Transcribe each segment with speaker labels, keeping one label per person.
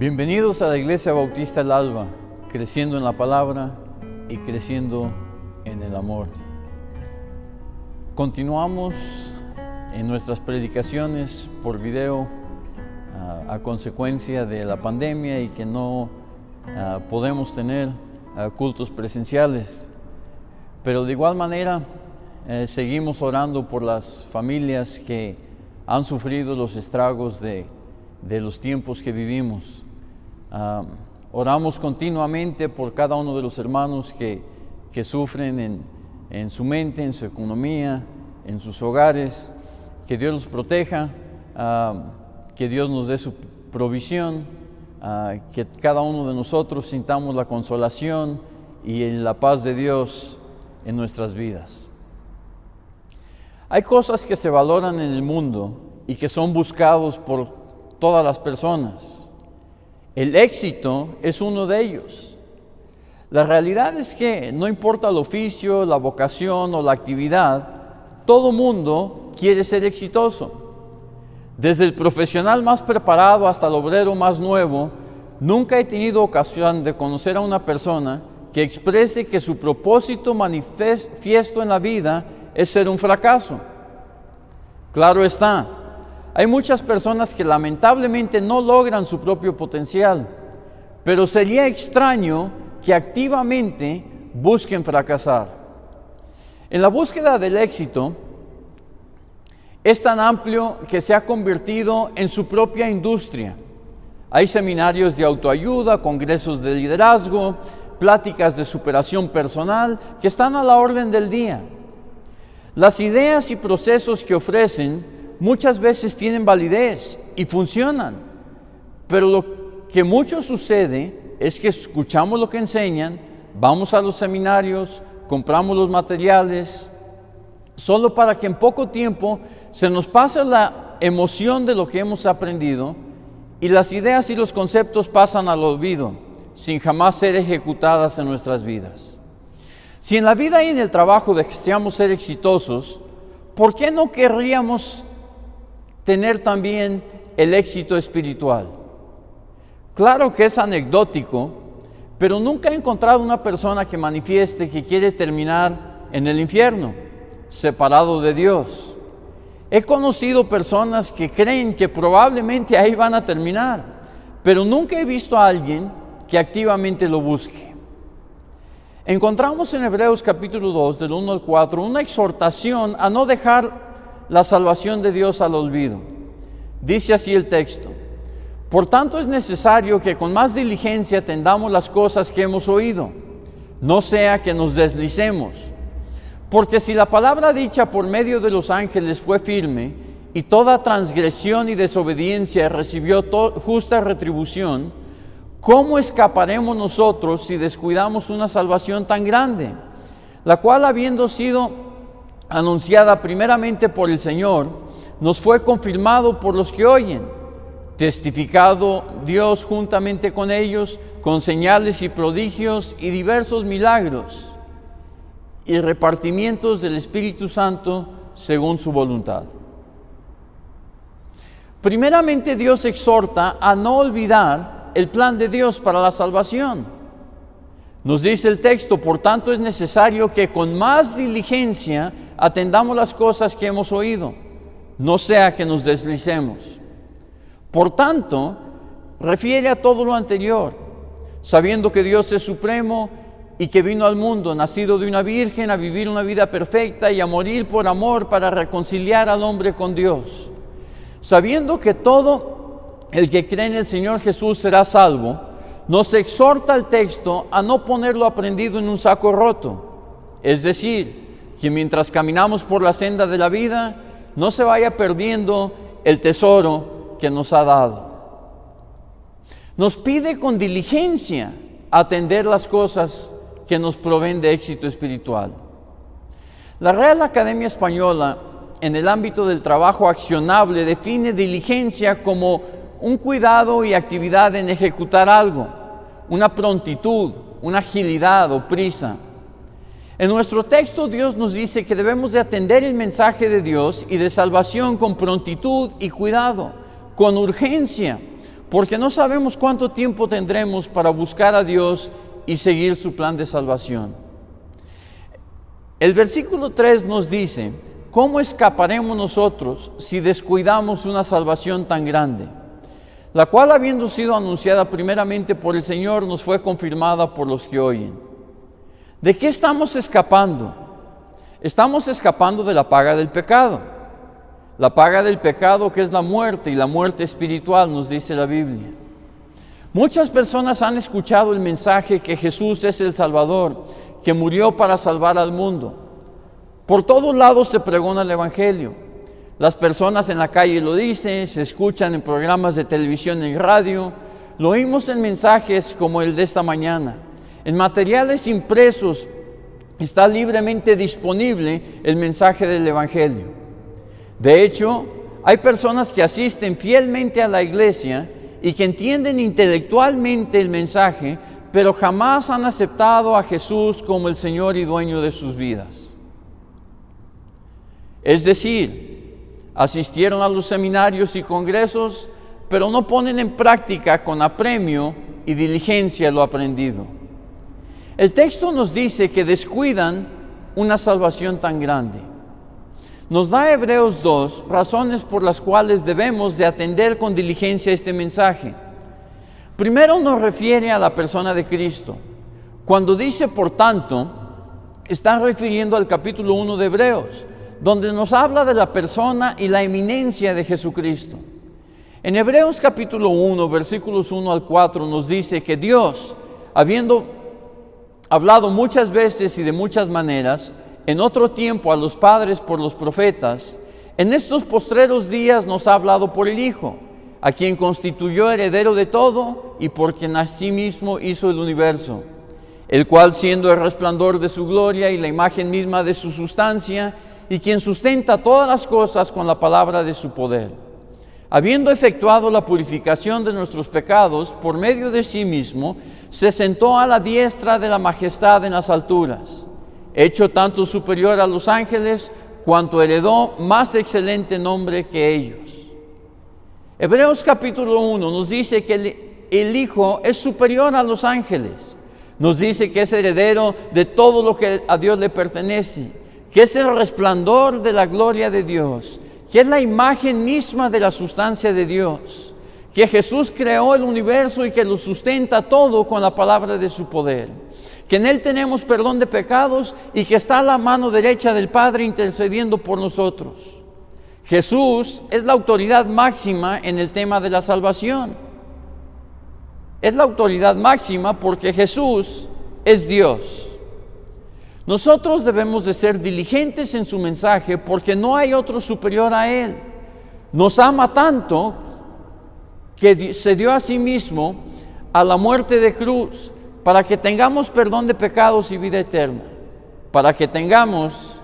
Speaker 1: Bienvenidos a la Iglesia Bautista El Alba, creciendo en la palabra y creciendo en el amor. Continuamos en nuestras predicaciones por video a consecuencia de la pandemia y que no podemos tener cultos presenciales. Pero de igual manera seguimos orando por las familias que han sufrido los estragos de los tiempos que vivimos. Oramos continuamente por cada uno de los hermanos que sufren en su mente, en su economía, en sus hogares. Que Dios los proteja, que Dios nos dé su provisión, que cada uno de nosotros sintamos la consolación y la paz de Dios en nuestras vidas. Hay cosas que se valoran en el mundo y que son buscados por todas las personas. El éxito es uno de ellos. La realidad es que no importa el oficio, la vocación o la actividad, todo mundo quiere ser exitoso. Desde el profesional más preparado hasta el obrero más nuevo, nunca he tenido ocasión de conocer a una persona que exprese que su propósito manifiesto en la vida es ser un fracaso. Claro está. Hay muchas personas que lamentablemente no logran su propio potencial, pero sería extraño que activamente busquen fracasar. En la búsqueda del éxito es tan amplio que se ha convertido en su propia industria. Hay seminarios de autoayuda, congresos de liderazgo, pláticas de superación personal que están a la orden del día. Las ideas y procesos que ofrecen muchas veces tienen validez y funcionan, pero lo que mucho sucede es que escuchamos lo que enseñan, vamos a los seminarios, compramos los materiales, solo para que en poco tiempo se nos pase la emoción de lo que hemos aprendido y las ideas y los conceptos pasan al olvido, sin jamás ser ejecutadas en nuestras vidas. Si en la vida y en el trabajo deseamos ser exitosos, ¿por qué no querríamos tener también el éxito espiritual? Claro que es anecdótico, pero nunca he encontrado una persona que manifieste que quiere terminar en el infierno, separado de Dios. He conocido personas que creen que probablemente ahí van a terminar, pero nunca he visto a alguien que activamente lo busque. Encontramos en Hebreos capítulo 2, del 1 al 4, una exhortación a no dejar la salvación de Dios al olvido. Dice así el texto: por tanto es necesario que con más diligencia atendamos las cosas que hemos oído, no sea que nos deslicemos. Porque si la palabra dicha por medio de los ángeles fue firme, y toda transgresión y desobediencia recibió justa retribución, ¿cómo escaparemos nosotros si descuidamos una salvación tan grande, la cual, habiendo sido anunciada primeramente por el Señor, nos fue confirmado por los que oyen, testificado Dios juntamente con ellos, con señales y prodigios y diversos milagros y repartimientos del Espíritu Santo según su voluntad? Primeramente, Dios exhorta a no olvidar el plan de Dios para la salvación. Nos dice el texto: por tanto es necesario que con más diligencia atendamos las cosas que hemos oído, no sea que nos deslicemos. Por tanto, refiere a todo lo anterior, sabiendo que Dios es supremo y que vino al mundo, nacido de una virgen, a vivir una vida perfecta y a morir por amor para reconciliar al hombre con Dios. Sabiendo que todo el que cree en el Señor Jesús será salvo, nos exhorta el texto a no poner lo aprendido en un saco roto. Es decir, que mientras caminamos por la senda de la vida, no se vaya perdiendo el tesoro que nos ha dado. Nos pide con diligencia atender las cosas que nos proveen de éxito espiritual. La Real Academia Española, en el ámbito del trabajo accionable, define diligencia como un cuidado y actividad en ejecutar algo, una prontitud, una agilidad o prisa. En nuestro texto, Dios nos dice que debemos de atender el mensaje de Dios y de salvación con prontitud y cuidado, con urgencia, porque no sabemos cuánto tiempo tendremos para buscar a Dios y seguir su plan de salvación. El versículo 3 nos dice: ¿cómo escaparemos nosotros si descuidamos una salvación tan grande? La cual, habiendo sido anunciada primeramente por el Señor, nos fue confirmada por los que oyen. ¿De qué estamos escapando? Estamos escapando de la paga del pecado. La paga del pecado, que es la muerte, y la muerte espiritual, nos dice la Biblia. Muchas personas han escuchado el mensaje que Jesús es el Salvador, que murió para salvar al mundo. Por todos lados se pregona el Evangelio. Las personas en la calle lo dicen, se escuchan en programas de televisión y radio, lo oímos en mensajes como el de esta mañana. En materiales impresos está libremente disponible el mensaje del Evangelio. De hecho, hay personas que asisten fielmente a la iglesia y que entienden intelectualmente el mensaje, pero jamás han aceptado a Jesús como el Señor y dueño de sus vidas. Es decir, asistieron a los seminarios y congresos, pero no ponen en práctica con apremio y diligencia lo aprendido. El texto nos dice que descuidan una salvación tan grande. Nos da Hebreos 2 razones por las cuales debemos de atender con diligencia este mensaje. Primero nos refiere a la persona de Cristo. Cuando dice por tanto, está refiriendo al capítulo 1 de Hebreos, donde nos habla de la persona y la eminencia de Jesucristo. En Hebreos capítulo 1, versículos 1 al 4, nos dice que Dios, habiendo hablado muchas veces y de muchas maneras, en otro tiempo a los padres por los profetas, en estos postreros días nos ha hablado por el Hijo, a quien constituyó heredero de todo y por quien asimismo hizo el universo, el cual, siendo el resplandor de su gloria y la imagen misma de su sustancia, y quien sustenta todas las cosas con la palabra de su poder, habiendo efectuado la purificación de nuestros pecados por medio de sí mismo, se sentó a la diestra de la majestad en las alturas, hecho tanto superior a los ángeles, cuanto heredó más excelente nombre que ellos. Hebreos capítulo 1 nos dice que el Hijo es superior a los ángeles. Nos dice que es heredero de todo lo que a Dios le pertenece, que es el resplandor de la gloria de Dios, que es la imagen misma de la sustancia de Dios, que Jesús creó el universo y que lo sustenta todo con la palabra de su poder, que en Él tenemos perdón de pecados y que está a la mano derecha del Padre intercediendo por nosotros. Jesús es la autoridad máxima en el tema de la salvación. Es la autoridad máxima porque Jesús es Dios. Nosotros debemos de ser diligentes en su mensaje porque no hay otro superior a Él. Nos ama tanto que se dio a sí mismo a la muerte de cruz para que tengamos perdón de pecados y vida eterna, para que tengamos,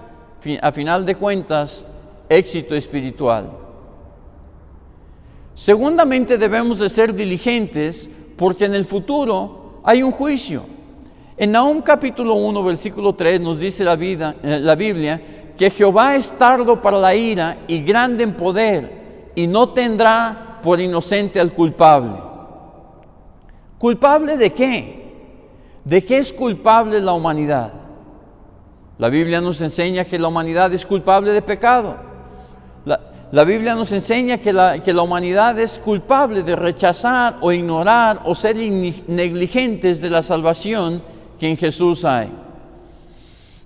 Speaker 1: a final de cuentas, éxito espiritual. Segundamente debemos de ser diligentes porque en el futuro hay un juicio. En Nahum capítulo 1, versículo 3 nos dice la Biblia que Jehová es tardo para la ira y grande en poder y no tendrá por inocente al culpable. ¿Culpable de qué? ¿De qué es culpable la humanidad? La Biblia nos enseña que la humanidad es culpable de pecado. La Biblia nos enseña que la humanidad es culpable de rechazar o ignorar o ser negligentes de la salvación que en Jesús hay.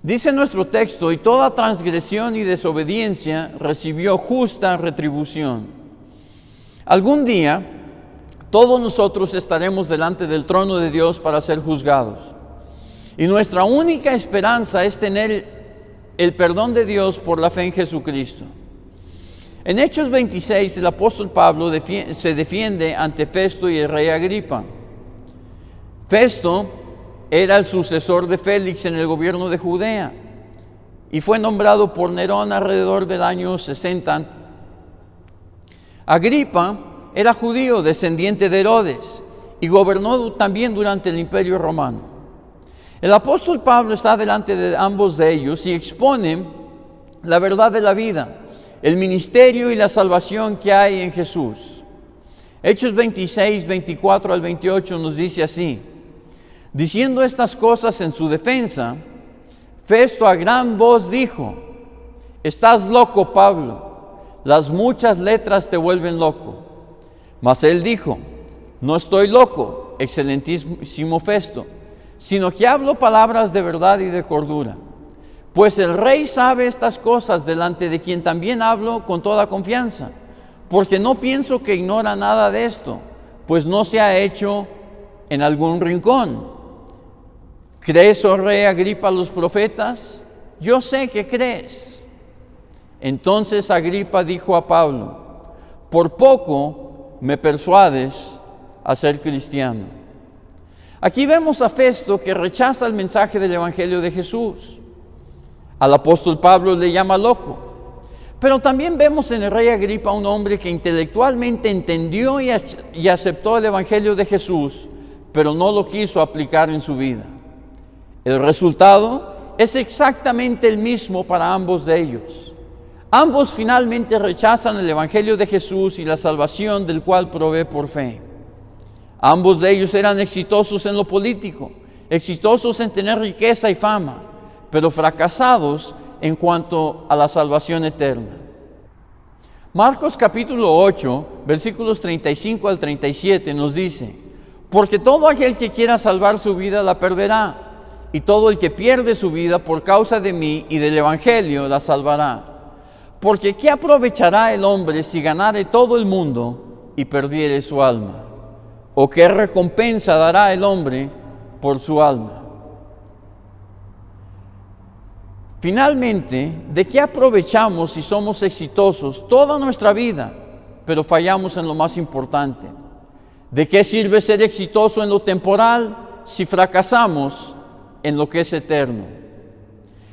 Speaker 1: Dice nuestro texto: y toda transgresión y desobediencia recibió justa retribución. Algún día todos nosotros estaremos delante del trono de Dios para ser juzgados. Y nuestra única esperanza es tener el perdón de Dios por la fe en Jesucristo. En Hechos 26, el apóstol Pablo se defiende ante Festo y el rey Agripa. Festo era el sucesor de Félix en el gobierno de Judea y fue nombrado por Nerón alrededor del año 60. Agripa era judío, descendiente de Herodes, y gobernó también durante el Imperio Romano. El apóstol Pablo está delante de ambos de ellos y expone la verdad de la vida, el ministerio y la salvación que hay en Jesús. Hechos 26, 24 al 28 nos dice así: diciendo estas cosas en su defensa, Festo a gran voz dijo: estás loco, Pablo, las muchas letras te vuelven loco. Mas él dijo: no estoy loco, excelentísimo Festo, sino que hablo palabras de verdad y de cordura. Pues el rey sabe estas cosas, delante de quien también hablo con toda confianza, porque no pienso que ignora nada de esto, pues no se ha hecho en algún rincón. ¿Crees, oh rey Agripa, a los profetas? Yo sé que crees. Entonces Agripa dijo a Pablo: por poco me persuades a ser cristiano. Aquí vemos a Festo que rechaza el mensaje del Evangelio de Jesús. Al apóstol Pablo le llama loco. Pero también vemos en el rey Agripa un hombre que intelectualmente entendió y aceptó el Evangelio de Jesús, pero no lo quiso aplicar en su vida. El resultado es exactamente el mismo para ambos de ellos. Ambos finalmente rechazan el Evangelio de Jesús y la salvación del cual provee por fe. Ambos de ellos eran exitosos en lo político, exitosos en tener riqueza y fama, pero fracasados en cuanto a la salvación eterna. Marcos capítulo 8, versículos 35 al 37 nos dice: porque todo aquel que quiera salvar su vida la perderá, y todo el que pierde su vida por causa de mí y del Evangelio la salvará. Porque ¿qué aprovechará el hombre si ganare todo el mundo y perdiere su alma? ¿O qué recompensa dará el hombre por su alma? Finalmente, ¿de qué aprovechamos si somos exitosos toda nuestra vida, pero fallamos en lo más importante? ¿De qué sirve ser exitoso en lo temporal si fracasamos en lo que es eterno?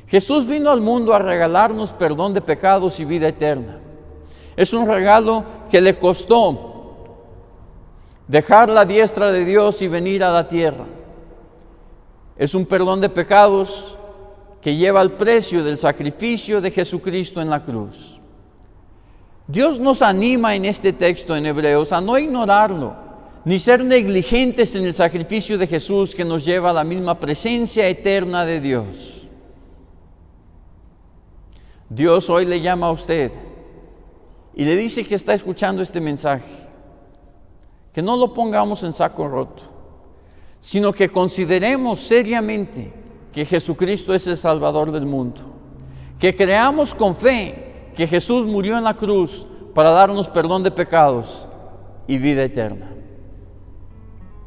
Speaker 1: Jesús vino al mundo a regalarnos perdón de pecados y vida eterna. Es un regalo que le costó dejar la diestra de Dios y venir a la tierra. Es un perdón de pecados que lleva el precio del sacrificio de Jesucristo en la cruz. Dios nos anima en este texto en Hebreos a no ignorarlo, ni ser negligentes en el sacrificio de Jesús que nos lleva a la misma presencia eterna de Dios. Dios hoy le llama a usted y le dice que está escuchando este mensaje, que no lo pongamos en saco roto, sino que consideremos seriamente que Jesucristo es el Salvador del mundo, que creamos con fe que Jesús murió en la cruz para darnos perdón de pecados y vida eterna.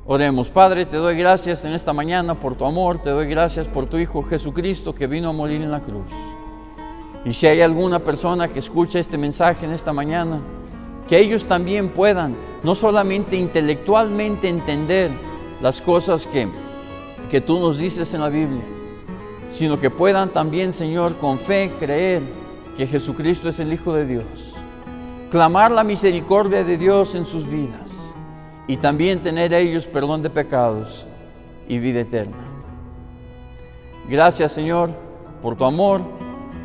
Speaker 1: Oremos. Padre, te doy gracias en esta mañana por tu amor, te doy gracias por tu Hijo Jesucristo que vino a morir en la cruz. Y si hay alguna persona que escucha este mensaje en esta mañana, que ellos también puedan no solamente intelectualmente entender las cosas que tú nos dices en la Biblia, sino que puedan también, Señor, con fe creer que Jesucristo es el Hijo de Dios, clamar la misericordia de Dios en sus vidas y también tener ellos perdón de pecados y vida eterna. Gracias, Señor, por tu amor.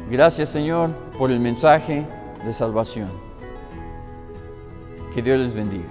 Speaker 1: Gracias, Señor, por el mensaje de salvación. Que Dios les bendiga.